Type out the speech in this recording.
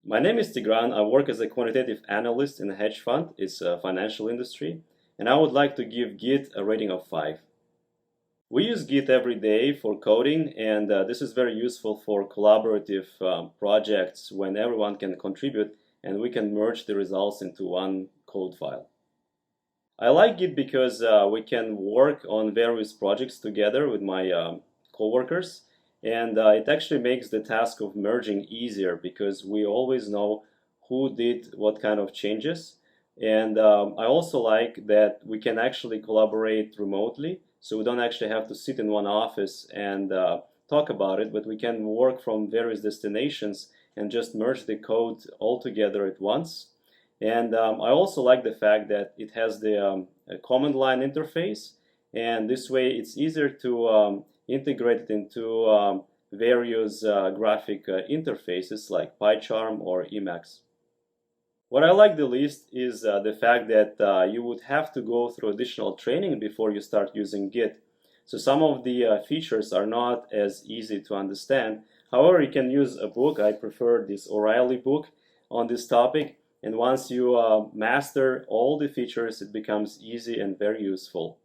My name is Tigran. I work as a quantitative analyst in a hedge fund. It's a financial industry. And I would like to give Git a rating of 5. We use Git every day for coding, and this is very useful for collaborative projects when everyone can contribute and we can merge the results into one code file. I like Git because we can work on various projects together with my coworkers, and it actually makes the task of merging easier because we always know who did what kind of changes. And I also like that we can actually collaborate remotely, so we don't actually have to sit in one office and talk about it, but we can work from various destinations and just merge the code all together at once. And I also like the fact that it has the command line interface, and this way it's easier to integrate it into various graphic interfaces like PyCharm or Emacs. What I like the least is the fact that you would have to go through additional training before you start using Git. So some of the features are not as easy to understand. However, you can use a book. I prefer this O'Reilly book on this topic. And once you master all the features, it becomes easy and very useful.